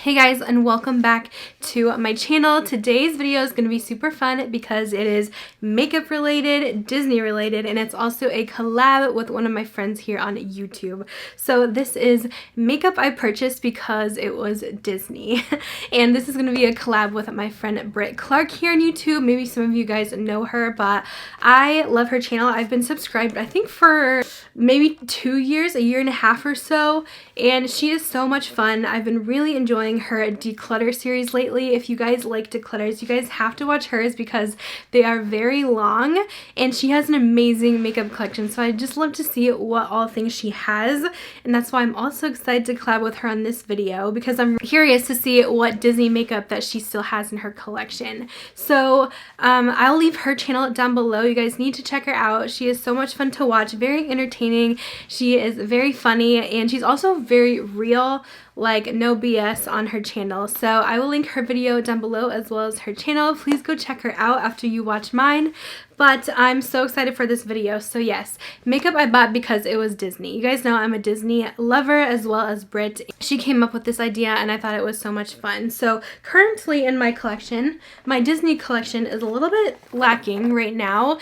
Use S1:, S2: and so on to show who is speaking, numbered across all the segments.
S1: Hey guys, and welcome back to my channel. Today's video is going to be super fun because it is makeup related, Disney related, and it's also a collab with one of my friends here on YouTube. So this is makeup I purchased because it was Disney. And this is going to be a collab with my friend Brit Clarke here on YouTube. Maybe some of you guys know her, but I love her channel. I've been subscribed I think for maybe 2 years, a year and a half or so, and she is so much fun. I've been really enjoying her declutter series lately. If you guys like declutters, you guys have to watch hers because they are very long and she has an amazing makeup collection. So I just love to see what all things she has, and that's why I'm also excited to collab with her on this video because I'm curious to see what Disney makeup that she still has in her collection. So I'll leave her channel down below. You guys need to check her out. She is so much fun to watch, very entertaining. She is very funny and she's also very real, like no BS on her channel. So I will link her video down below as well as her channel. Please go check her out after you watch mine. But I'm so excited for this video. So yes, makeup I bought because it was Disney. You guys know I'm a Disney lover as well as Brit. She came up with this idea and I thought it was so much fun. So currently in my collection, my Disney collection is a little bit lacking right now.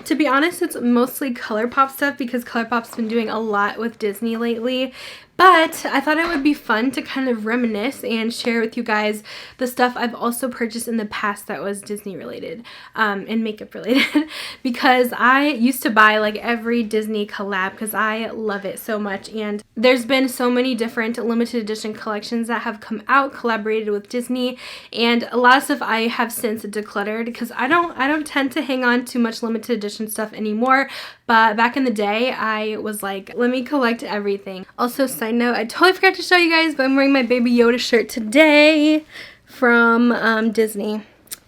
S1: To be honest, it's mostly ColourPop stuff because ColourPop's been doing a lot with Disney lately. But I thought it would be fun to kind of reminisce and share with you guys the stuff I've also purchased in the past that was Disney related and makeup related because I used to buy like every Disney collab because I love it so much, and there's been so many different limited edition collections that have come out collaborated with Disney, and a lot of stuff I have since decluttered because I don't tend to hang on too much limited edition stuff anymore. But back in the day, I was like, let me collect everything. Also, side note, I totally forgot to show you guys, but I'm wearing my Baby Yoda shirt today from Disney.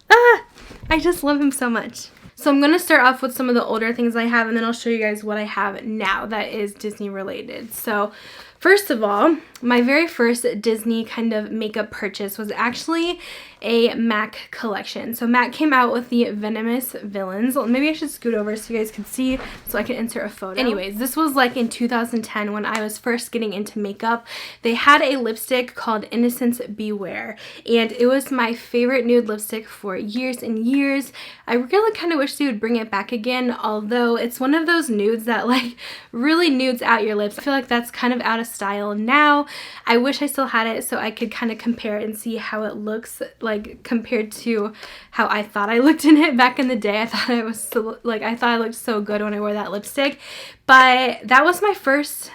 S1: I just love him so much. So I'm going to start off with some of the older things I have, and then I'll show you guys what I have now that is Disney related. So first of all, my very first Disney kind of makeup purchase was actually a MAC collection. So MAC came out with the Venomous Villains. Well, maybe I should scoot over so you guys can see so I can insert a photo. Anyways, this was like in 2010 when I was first getting into makeup. They had a lipstick called Innocence Beware, and it was my favorite nude lipstick for years and years. I really kind of wish they would bring it back again, although it's one of those nudes that like really nudes out your lips. I feel like that's kind of out of style now. I wish I still had it so I could kind of compare it and see how it looks like compared to how I thought I looked in it back in the day. I thought I was so, like, I thought I looked so good when I wore that lipstick. But that was my first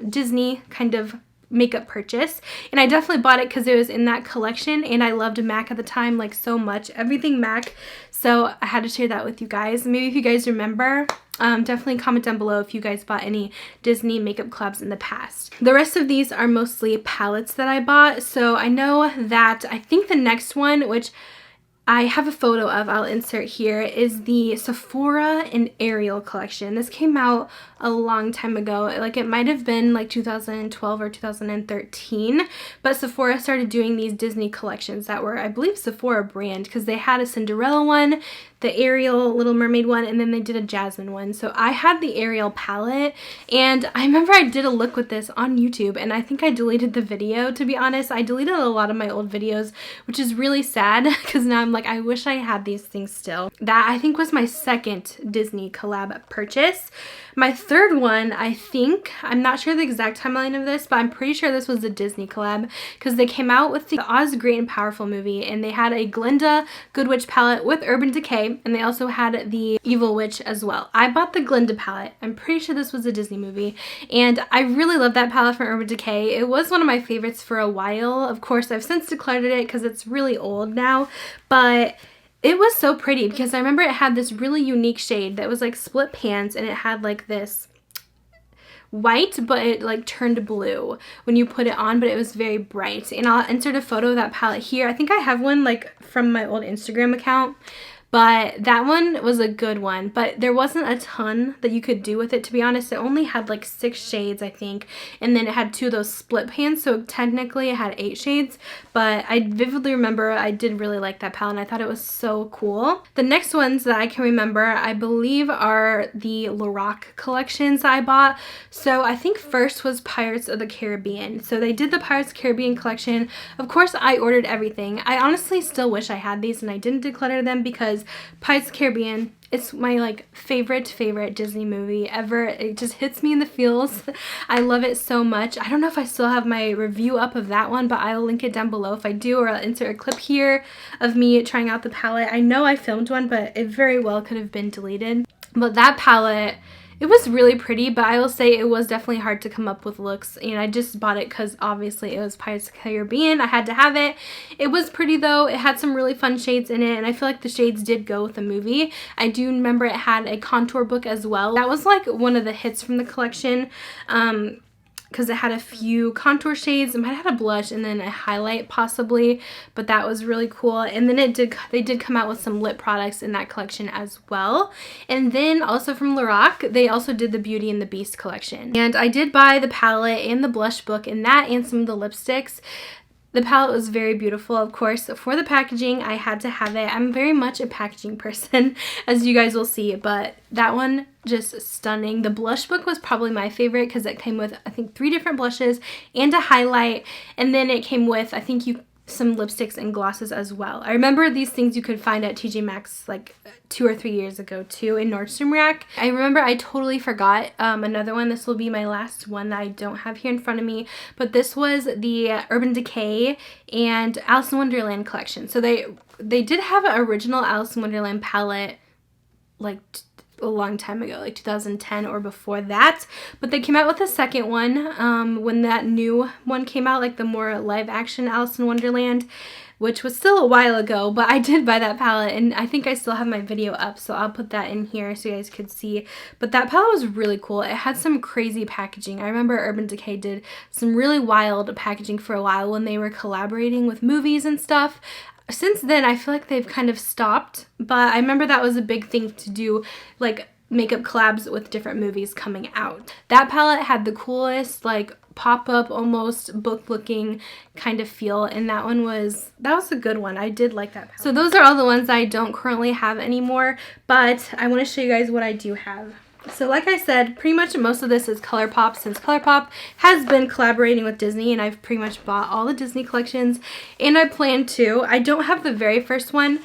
S1: Disney kind of makeup purchase, and I definitely bought it because it was in that collection, and I loved MAC at the time like so much, everything MAC. So I had to share that with you guys. Maybe if you guys remember, definitely comment down below if you guys bought any Disney makeup collabs in the past. The rest of these are mostly palettes that I bought. So I know that I think the next one, which I have a photo of, I'll insert here, is the Sephora and Ariel collection. This came out a long time ago. Like it might have been like 2012 or 2013, but Sephora started doing these Disney collections that were, I believe, Sephora brand, because they had a Cinderella one, the Ariel Little Mermaid one, and then they did a Jasmine one. So I had the Ariel palette, and I remember I did a look with this on YouTube, and I think I deleted the video, to be honest. I deleted a lot of my old videos, which is really sad because now I'm like, I wish I had these things still. That I think was my second Disney collab purchase. My third one, I think, I'm not sure the exact timeline of this, but I'm pretty sure this was a Disney collab because they came out with the Oz Great and Powerful movie, and they had a Glinda Good Witch palette with Urban Decay, and they also had the Evil Witch as well. I bought the Glinda palette. I'm pretty sure this was a Disney movie, and I really love that palette from Urban Decay. It was one of my favorites for a while. Of course, I've since decluttered it because it's really old now, but it was so pretty because I remember it had this really unique shade that was like split pans, and it had like this white, but it like turned blue when you put it on, but it was very bright. And I'll insert a photo of that palette here. I think I have one like from my old Instagram account, but that one was a good one. But there wasn't a ton that you could do with it, to be honest. It only had like 6 shades, I think, and then it had 2 of those split pans, so technically it had 8 shades. But I vividly remember I did really like that palette, and I thought it was so cool. The next ones that I can remember, I believe, are the Clarke collections that I bought. So I think first was Pirates of the Caribbean. So they did the Pirates of the Caribbean collection. Of course, I ordered everything. I honestly still wish I had these and I didn't declutter them, because Pirates of the Caribbean, it's my like favorite Disney movie ever. It just hits me in the feels. I love it so much. I don't know if I still have my review up of that one, but I'll link it down below if I do, or I'll insert a clip here of me trying out the palette. I know I filmed one, but it very well could have been deleted. But that palette, it was really pretty, but I will say it was definitely hard to come up with looks, and I just bought it because obviously it was Pirates of the Caribbean. I had to have it. It was pretty though. It had some really fun shades in it, and I feel like the shades did go with the movie. I do remember it had a contour book as well. That was like one of the hits from the collection, because it had a few contour shades. It might have had a blush and then a highlight possibly, but that was really cool. And then they did come out with some lip products in that collection as well. And then also from Clarke, they also did the Beauty and the Beast collection. And I did buy the palette and the blush book in that, and some of the lipsticks. The palette was very beautiful, of course. For the packaging, I had to have it. I'm very much a packaging person, as you guys will see, but that one, just stunning. The blush book was probably my favorite because it came with, I think, 3 different blushes and a highlight, and then it came with, I think, some lipsticks and glosses as well. I remember these things you could find at TJ Maxx like 2 or 3 years ago too, in Nordstrom Rack. I remember I totally forgot another one. This will be my last one that I don't have here in front of me, but this was the Urban Decay and Alice in Wonderland collection. So they did have an original Alice in Wonderland palette like a long time ago, like 2010 or before that, but they came out with a second one when that new one came out, like the more live action Alice in Wonderland, which was still a while ago, but I did buy that palette, and I think I still have my video up, so I'll put that in here so you guys could see. But that palette was really cool. It had some crazy packaging. I remember Urban Decay did some really wild packaging for a while when they were collaborating with movies and stuff. Since then, I feel like they've kind of stopped, but I remember that was a big thing to do, like makeup collabs with different movies coming out. That palette had the coolest, like, pop-up, almost book-looking kind of feel, and that was a good one. I did like that palette. So those are all the ones I don't currently have anymore, but I want to show you guys what I do have. So like I said, pretty much most of this is ColourPop, since ColourPop has been collaborating with Disney, and I've pretty much bought all the Disney collections, and I plan to. I don't have the very first one,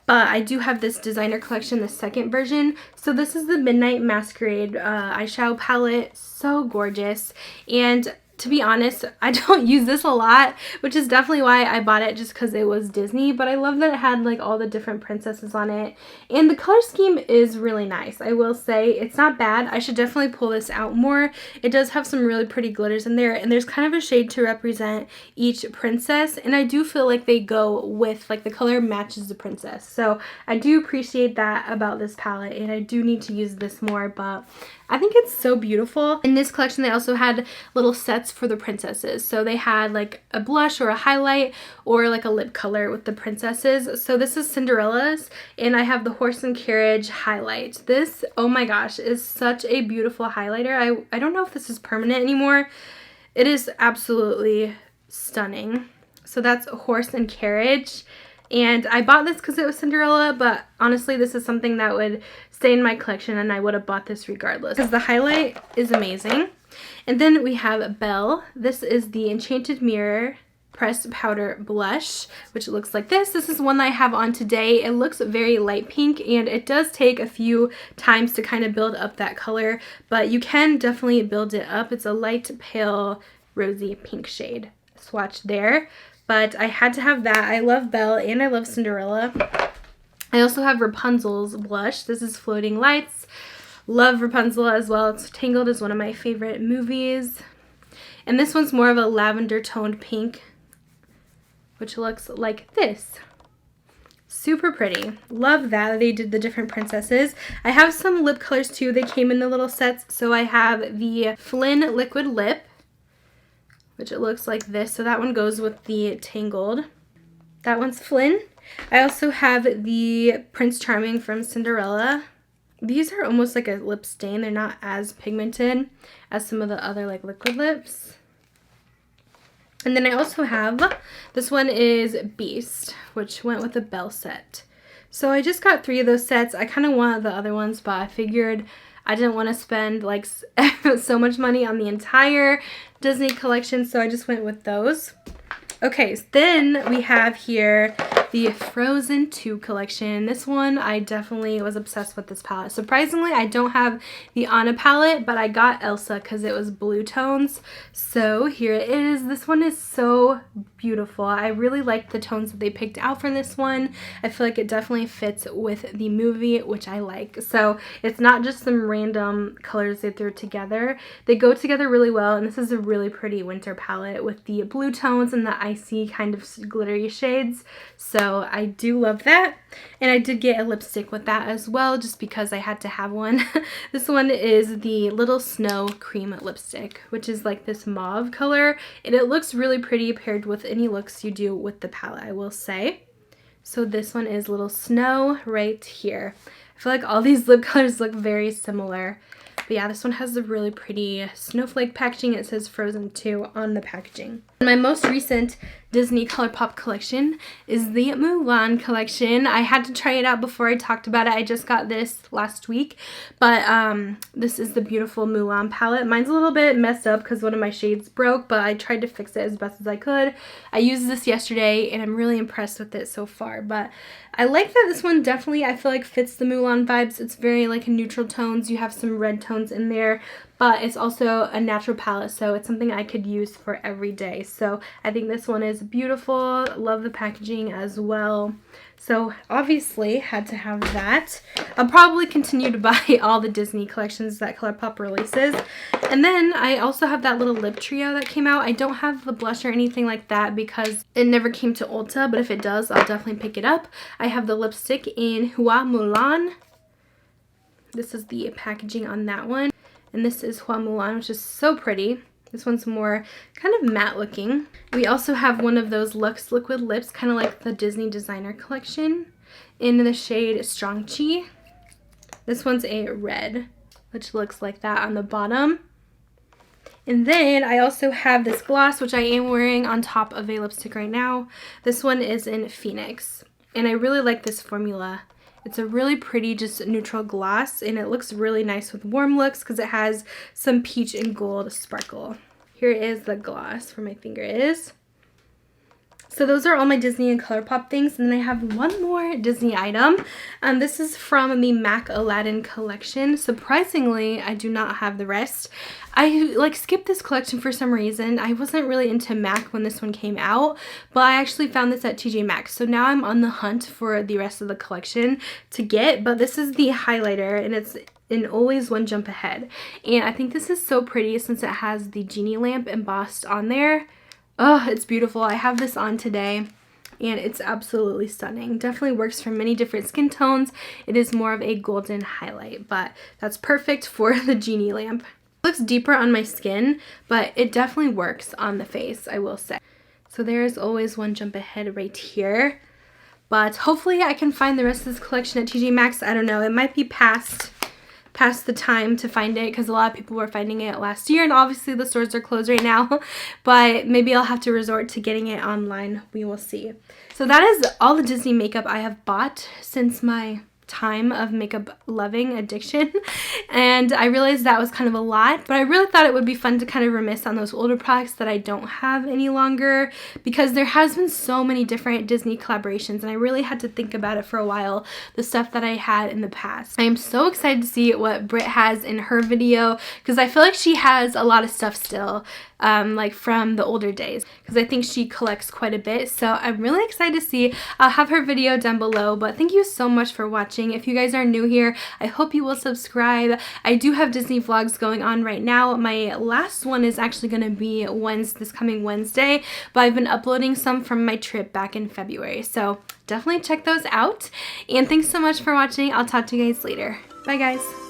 S1: but I do have this designer collection, the second version. So this is the Midnight Masquerade eyeshadow palette. So gorgeous. And to be honest, I don't use this a lot, which is definitely why I bought it, just because it was Disney. But I love that it had like all the different princesses on it. And the color scheme is really nice. I will say it's not bad. I should definitely pull this out more. It does have some really pretty glitters in there, and there's kind of a shade to represent each princess. And I do feel like they go with, like, the color matches the princess. So I do appreciate that about this palette, and I do need to use this more, but I think it's so beautiful. In this collection, they also had little sets for the princesses. So they had like a blush or a highlight or like a lip color with the princesses. So this is Cinderella's, and I have the Horse and Carriage highlight. This, oh my gosh, is such a beautiful highlighter. I don't know if this is permanent anymore. It is absolutely stunning. So that's Horse and Carriage. And I bought this because it was Cinderella, but honestly, this is something that would stay in my collection, and I would have bought this regardless, because the highlight is amazing. And then we have Belle. This is the Enchanted Mirror Pressed Powder Blush, which looks like this. This is one that I have on today. It looks very light pink, and it does take a few times to kind of build up that color, but you can definitely build it up. It's a light, pale, rosy pink shade. Swatch there. But I had to have that. I love Belle and I love Cinderella. I also have Rapunzel's blush. This is Floating Lights. Love Rapunzel as well. It's Tangled is one of my favorite movies. And this one's more of a lavender toned pink, which looks like this. Super pretty. Love that they did the different princesses. I have some lip colors too. They came in the little sets. So I have the Flynn Liquid Lip, which it looks like this. So that one goes with the Tangled. That one's Flynn. I also have the Prince Charming from Cinderella. These are almost like a lip stain. They're not as pigmented as some of the other like liquid lips. And then I also have, this one is Beast, which went with the Belle set. So I just got 3 of those sets. I kind of wanted the other ones, but I figured I didn't want to spend like so much money on the entire Disney collection, so I just went with those. Okay, so then we have here the Frozen 2 collection. This one, I definitely was obsessed with this palette. Surprisingly, I don't have the Anna palette, but I got Elsa because it was blue tones. So here it is. This one is so beautiful. I really like the tones that they picked out for this one. I feel like it definitely fits with the movie, which I like. So it's not just some random colors they threw together. They go together really well, and this is a really pretty winter palette with the blue tones and the icy kind of glittery shades. So I do love that. And I did get a lipstick with that as well, just because I had to have one. This one is the Little Snow Cream Lipstick, which is like this mauve color. And it looks really pretty paired with any looks you do with the palette, I will say. So this one is Little Snow right here. I feel like all these lip colors look very similar. But yeah, this one has the really pretty snowflake packaging. It says Frozen 2 on the packaging. My most recent Disney ColourPop collection is the Mulan collection. I had to try it out before I talked about it. I just got this last week. But this is the beautiful Mulan palette. Mine's a little bit messed up because one of my shades broke, but I tried to fix it as best as I could. I used this yesterday and I'm really impressed with it so far. But I like that this one definitely, I feel like, fits the Mulan vibes. It's very like neutral tones. You have some red tones in there, but it's also a natural palette, so it's something I could use for every day. So I think this one is beautiful. Love the packaging as well. So obviously had to have that. I'll probably continue to buy all the Disney collections that ColourPop releases. And then I also have that little lip trio that came out. I don't have the blush or anything like that because it never came to Ulta, but if it does, I'll definitely pick it up. I have the lipstick in Hua Mulan. This is the packaging on that one. And this is Hua Mulan, which is so pretty. This one's more kind of matte looking. We also have one of those Luxe liquid lips, kind of like the Disney Designer collection, in the shade Strong Chi. This one's a red, which looks like that on the bottom. And then I also have this gloss, which I am wearing on top of a lipstick right now. This one is in Phoenix. And I really like this formula. It's a really pretty, just neutral gloss, and it looks really nice with warm looks because it has some peach and gold sparkle. Here is the gloss where my finger is. So those are all my Disney and ColourPop things. And then I have one more Disney item. This is from the MAC Aladdin collection. Surprisingly, I do not have the rest. I like skipped this collection for some reason. I wasn't really into MAC when this one came out, but I actually found this at TJ Maxx. So now I'm on the hunt for the rest of the collection to get. But this is the highlighter, and it's in Always One Jump Ahead. And I think this is so pretty since it has the genie lamp embossed on there. Oh, it's beautiful. I have this on today and it's absolutely stunning. Definitely works for many different skin tones. It is more of a golden highlight, but that's perfect for the genie lamp. It looks deeper on my skin, but it definitely works on the face, I will say. So there's Always One Jump Ahead right here. But hopefully I can find the rest of this collection at TJ Maxx. I don't know. It might be past the time to find it because a lot of people were finding it last year, and obviously the stores are closed right now, but maybe I'll have to resort to getting it online. We will see. So that is all the Disney makeup I have bought since my time of makeup loving addiction, and I realized that was kind of a lot, but I really thought it would be fun to kind of reminisce on those older products that I don't have any longer, because there has been so many different Disney collaborations and I really had to think about it for a while, the stuff that I had in the past. I am so excited to see what Brit has in her video because I feel like she has a lot of stuff still, like from the older days, because I think she collects quite a bit, so I'm really excited to see. I'll have her video down below, but thank you so much for watching. If you guys are new here, I hope you will subscribe. I do have Disney vlogs going on right now. My last one is actually going to be this coming Wednesday, but I've been uploading some from my trip back in February, so definitely check those out. And thanks so much for watching. I'll talk to you guys later. Bye guys.